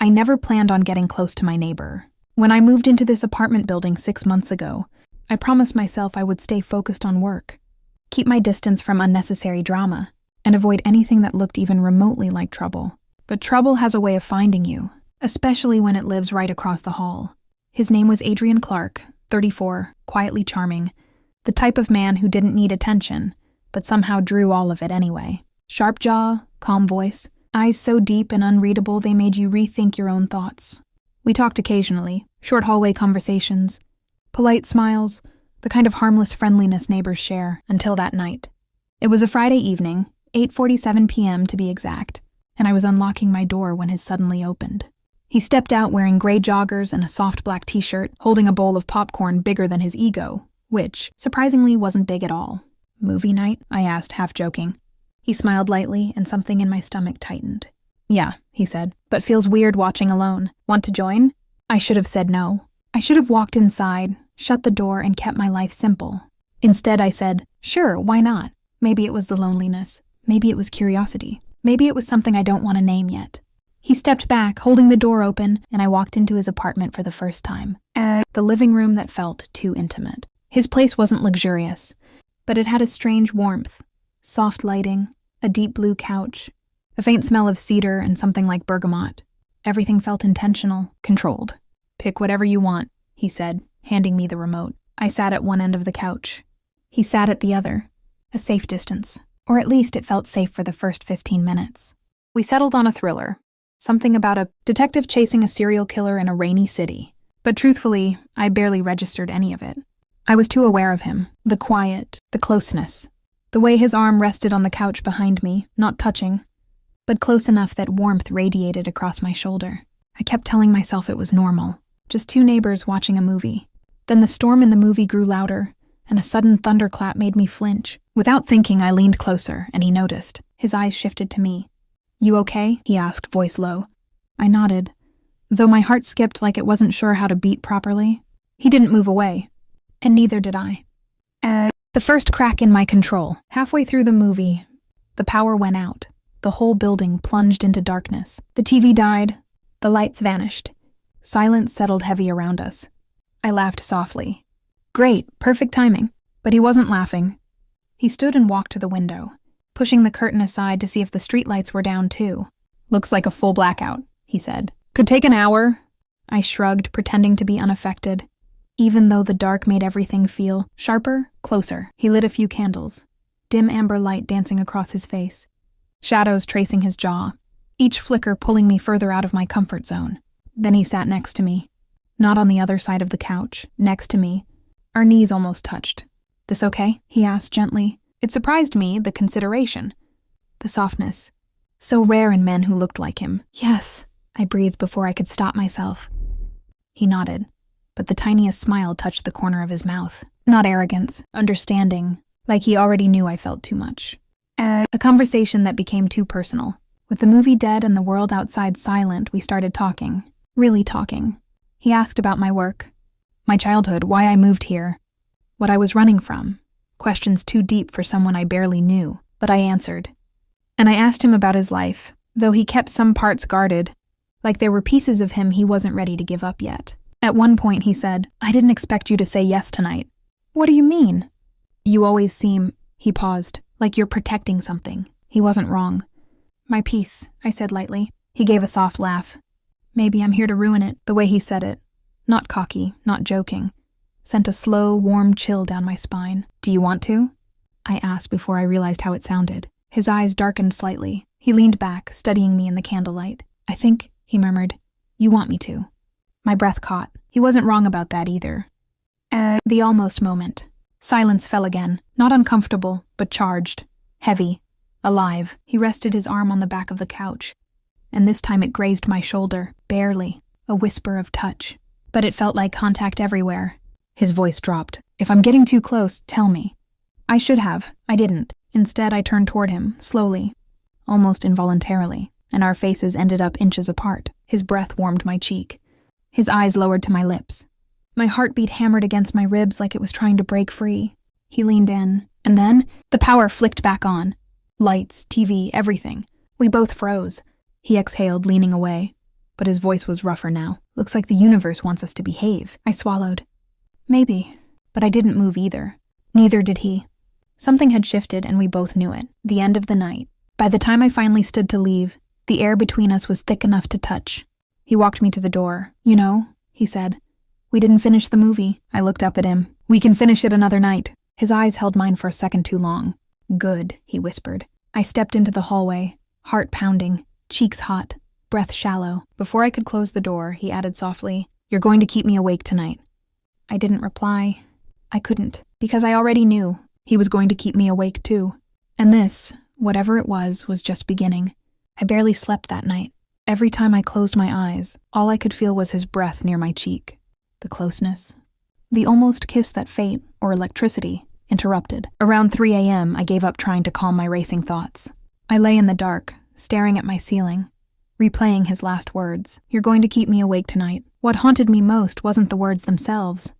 I never planned on getting close to my neighbor. When I moved into this apartment building 6 months ago, I promised myself I would stay focused on work, keep my distance from unnecessary drama, and avoid anything that looked even remotely like trouble. But trouble has a way of finding you, especially when it lives right across the hall. His name was Adrian Clark, 34, quietly charming, the type of man who didn't need attention, but somehow drew all of it anyway. Sharp jaw, calm voice, eyes so deep and unreadable they made you rethink your own thoughts. We talked occasionally, short hallway conversations, polite smiles, the kind of harmless friendliness neighbors share, until that night. It was a Friday evening, 8:47 p.m. to be exact, and I was unlocking my door when his suddenly opened. He stepped out wearing gray joggers and a soft black t-shirt, holding a bowl of popcorn bigger than his ego, which, surprisingly, wasn't big at all. "Movie night?" I asked, half joking. He smiled lightly, and something in my stomach tightened. "Yeah," he said, "but feels weird watching alone. Want to join?" I should have said no. I should have walked inside, shut the door, and kept my life simple. Instead, I said, "Sure, why not?" Maybe it was the loneliness. Maybe it was curiosity. Maybe it was something I don't want to name yet. He stepped back, holding the door open, and I walked into his apartment for the first time. The living room that felt too intimate. His place wasn't luxurious, but it had a strange warmth. Soft lighting, a deep blue couch, a faint smell of cedar and something like bergamot. Everything felt intentional, controlled. "Pick whatever you want," he said, handing me the remote. I sat at one end of the couch. He sat at the other, a safe distance. Or at least it felt safe for the first 15 minutes. We settled on a thriller. Something about a detective chasing a serial killer in a rainy city. But truthfully, I barely registered any of it. I was too aware of him, the quiet, the closeness. The way his arm rested on the couch behind me, not touching, but close enough that warmth radiated across my shoulder. I kept telling myself it was normal, just two neighbors watching a movie. Then the storm in the movie grew louder, and a sudden thunderclap made me flinch. Without thinking, I leaned closer, and he noticed. His eyes shifted to me. "You okay?" he asked, voice low. I nodded, though my heart skipped like it wasn't sure how to beat properly. He didn't move away, and neither did I. The first crack in my control. Halfway through the movie, the power went out. The whole building plunged into darkness. The TV died. The lights vanished. Silence settled heavy around us. I laughed softly. Great, perfect timing. But he wasn't laughing. He stood and walked to the window, pushing the curtain aside to see if the streetlights were down too. "Looks like a full blackout," he said. "Could take an hour." I shrugged, pretending to be unaffected, even though the dark made everything feel sharper, closer. He lit a few candles, dim amber light dancing across his face, shadows tracing his jaw, each flicker pulling me further out of my comfort zone. Then he sat next to me, not on the other side of the couch, next to me. Our knees almost touched. "This okay?" he asked gently. It surprised me, the consideration, the softness, so rare in men who looked like him. "Yes," I breathed before I could stop myself. He nodded, but the tiniest smile touched the corner of his mouth. Not arrogance, understanding, like he already knew I felt too much. A conversation that became too personal. With the movie dead and the world outside silent, we started talking. Really talking. He asked about my work, my childhood, why I moved here, what I was running from. Questions too deep for someone I barely knew, but I answered. And I asked him about his life, though he kept some parts guarded, like there were pieces of him he wasn't ready to give up yet. At one point he said, "I didn't expect you to say yes tonight." "What do you mean?" "You always seem," he paused, "like you're protecting something." He wasn't wrong. "My peace," I said lightly. He gave a soft laugh. Maybe I'm here to ruin it, the way he said it. Not cocky, not joking. Sent a slow, warm chill down my spine. "Do you want to?" I asked before I realized how it sounded. His eyes darkened slightly. He leaned back, studying me in the candlelight. "I think," he murmured, "you want me to." My breath caught. He wasn't wrong about that either. The almost moment. Silence fell again. Not uncomfortable, but charged. Heavy. Alive. He rested his arm on the back of the couch, and this time it grazed my shoulder, barely. A whisper of touch. But it felt like contact everywhere. His voice dropped. "If I'm getting too close, tell me." I should have. I didn't. Instead, I turned toward him, slowly, almost involuntarily, and our faces ended up inches apart. His breath warmed my cheek. His eyes lowered to my lips. My heartbeat hammered against my ribs like it was trying to break free. He leaned in, and then the power flicked back on. Lights, TV, everything. We both froze. He exhaled, leaning away. but his voice was rougher now. Looks like the universe wants us to behave. I swallowed. Maybe, but I didn't move either. Neither did he. Something had shifted and we both knew it. The end of the night. By the time I finally stood to leave, the air between us was thick enough to touch. He walked me to the door. You know, he said, we didn't finish the movie. I looked up at him. We can finish it another night. His eyes held mine for a second too long. Good, he whispered. I stepped into the hallway, heart pounding, cheeks hot, breath shallow. Before I could close the door, he added softly, "You're going to keep me awake tonight." I didn't reply. I couldn't, because I already knew he was going to keep me awake too. And this, whatever it was just beginning. I barely slept that night. Every time I closed my eyes, all I could feel was his breath near my cheek. The closeness. The almost kiss that fate, or electricity, interrupted. Around 3 a.m., I gave up trying to calm my racing thoughts. I lay in the dark, staring at my ceiling, replaying his last words. "You're going to keep me awake tonight." What haunted me most wasn't the words themselves,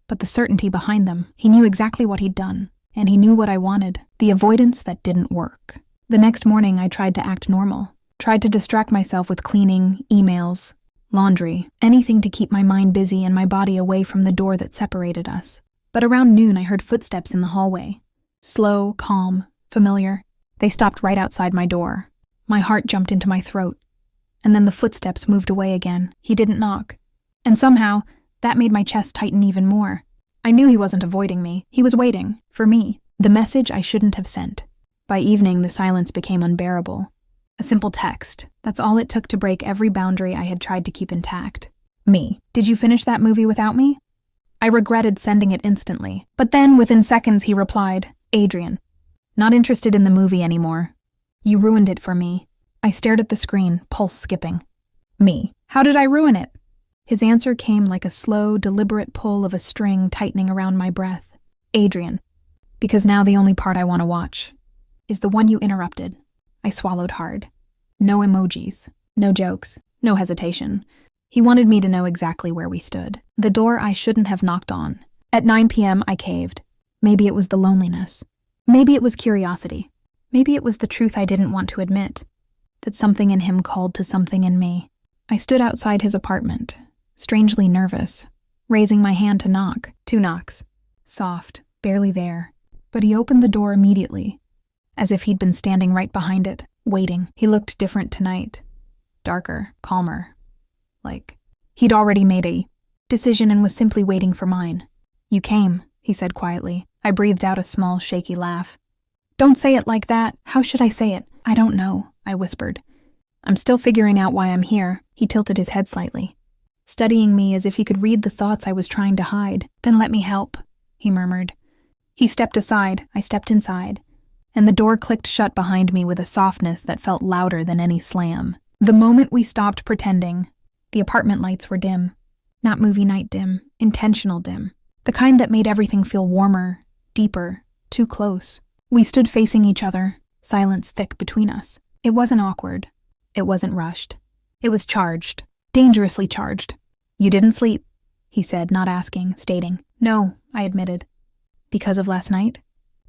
but the certainty behind them. He knew exactly what he'd done, and he knew what I wanted. The avoidance that didn't work. The next morning, I tried to act normal. Tried to distract myself with cleaning, emails, laundry, anything to keep my mind busy and my body away from the door that separated us. But around noon, I heard footsteps in the hallway. Slow, calm, familiar. They stopped right outside my door. My heart jumped into my throat. And then the footsteps moved away again. He didn't knock. And somehow, that made my chest tighten even more. I knew he wasn't avoiding me. He was waiting, for me. The message I shouldn't have sent. By evening, the silence became unbearable. A simple text. That's all it took to break every boundary I had tried to keep intact. Me. "Did you finish that movie without me?" I regretted sending it instantly. But then, within seconds, he replied, "Adrian. Not interested in the movie anymore. You ruined it for me." I stared at the screen, pulse skipping. Me. "How did I ruin it?" His answer came like a slow, deliberate pull of a string tightening around my breath. "Adrian. Because now the only part I want to watch is the one you interrupted." I swallowed hard. No emojis, no jokes, no hesitation. He wanted me to know exactly where we stood. The door I shouldn't have knocked on. At 9 p.m., I caved. Maybe it was the loneliness. Maybe it was curiosity. Maybe it was the truth I didn't want to admit. That something in him called to something in me. I stood outside his apartment, strangely nervous, raising my hand to knock. 2 knocks. Soft, barely there. But he opened the door immediately, as if he'd been standing right behind it, waiting. He looked different tonight. Darker, calmer. Like he'd already made a decision and was simply waiting for mine. "You came," he said quietly. I breathed out a small, shaky laugh. "Don't say it like that. How should I say it?" "I don't know," I whispered. "I'm still figuring out why I'm here." He tilted his head slightly, studying me as if he could read the thoughts I was trying to hide. "Then let me help," he murmured. He stepped aside. I stepped inside, and the door clicked shut behind me with a softness that felt louder than any slam. The moment we stopped pretending, the apartment lights were dim. Not movie night dim, intentional dim. The kind that made everything feel warmer, deeper, too close. We stood facing each other, silence thick between us. It wasn't awkward. It wasn't rushed. It was charged, dangerously charged. "You didn't sleep," he said, not asking, stating. "No," I admitted. "Because of last night?"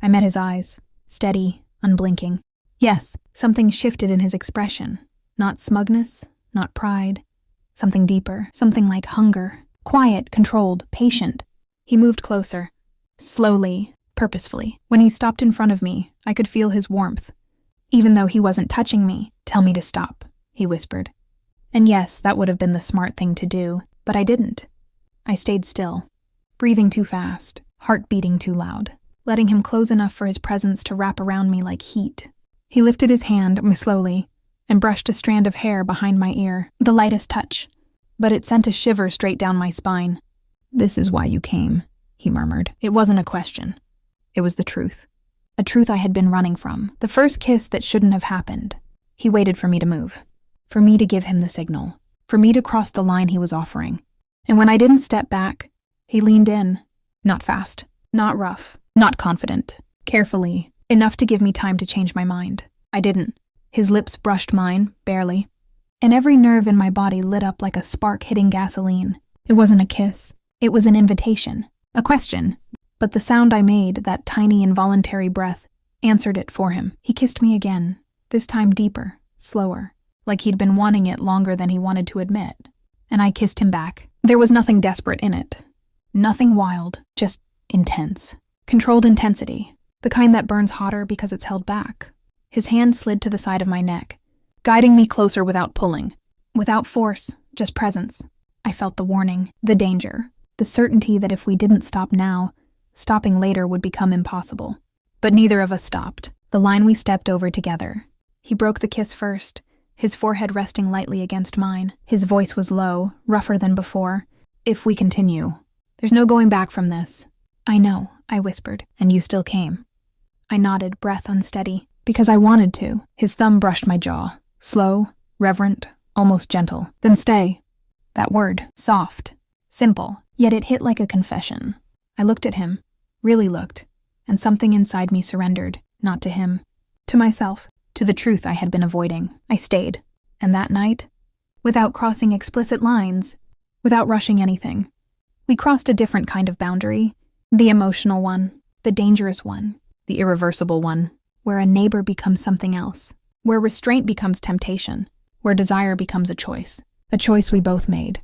I met his eyes, steady, unblinking. Yes, something shifted in his expression. Not smugness, not pride. Something deeper, something like hunger. Quiet, controlled, patient. He moved closer, slowly, purposefully. When he stopped in front of me, I could feel his warmth. Even though he wasn't touching me. "Tell me to stop," he whispered. And yes, that would have been the smart thing to do, but I didn't. I stayed still, breathing too fast, heart beating too loud, letting him close enough for his presence to wrap around me like heat. He lifted his hand, slowly, and brushed a strand of hair behind my ear, the lightest touch, but it sent a shiver straight down my spine. "This is why you came," he murmured. It wasn't a question. It was the truth. A truth I had been running from. The first kiss that shouldn't have happened. He waited for me to move. For me to give him the signal. For me to cross the line he was offering. And when I didn't step back, he leaned in. Not fast. Not rough. Not confident. Carefully. Enough to give me time to change my mind. I didn't. His lips brushed mine, barely. And every nerve in my body lit up like a spark hitting gasoline. It wasn't a kiss. It was an invitation. A question. But the sound I made, that tiny involuntary breath, answered it for him. He kissed me again, this time deeper, slower, like he'd been wanting it longer than he wanted to admit. And I kissed him back. There was nothing desperate in it. Nothing wild, just intense. Controlled intensity, the kind that burns hotter because it's held back. His hand slid to the side of my neck, guiding me closer without pulling. Without force, just presence. I felt the warning, the danger, the certainty that if we didn't stop now, stopping later would become impossible. But neither of us stopped. The line we stepped over together. He broke the kiss first, his forehead resting lightly against mine. His voice was low, rougher than before. If we continue, there's no going back from this. I know, I whispered, and you still came. I nodded, breath unsteady, because I wanted to. His thumb brushed my jaw, slow, reverent, almost gentle. Then stay. That word, soft, simple, yet it hit like a confession. I looked at him, really looked, and something inside me surrendered, not to him, to myself, to the truth I had been avoiding. I stayed. And that night, without crossing explicit lines, without rushing anything, we crossed a different kind of boundary, the emotional one, the dangerous one, the irreversible one, where a neighbor becomes something else, where restraint becomes temptation, where desire becomes a choice we both made.